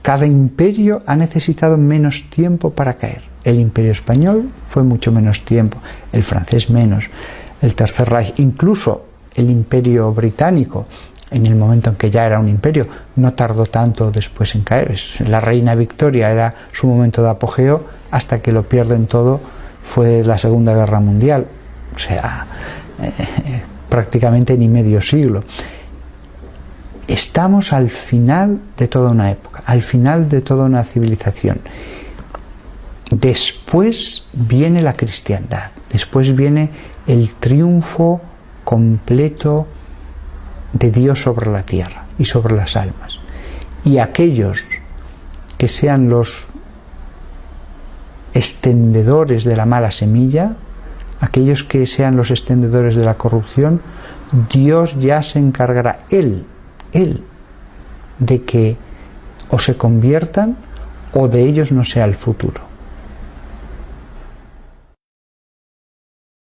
cada imperio ha necesitado menos tiempo para caer. El Imperio Español fue mucho menos tiempo, el francés menos, el Tercer Reich, incluso el Imperio Británico, en el momento en que ya era un imperio, no tardó tanto después en caer. La reina Victoria era su momento de apogeo, hasta que lo pierden todo fue la Segunda Guerra Mundial, o sea, prácticamente ni medio siglo. estamos al final de toda una época, al final de toda una civilización. Después viene la cristiandad, después viene el triunfo completo de Dios sobre la tierra y sobre las almas. Y aquellos que sean los extendedores de la mala semilla, aquellos que sean los extendedores de la corrupción, Dios ya se encargará, Él, de que o se conviertan o de ellos no sea el futuro.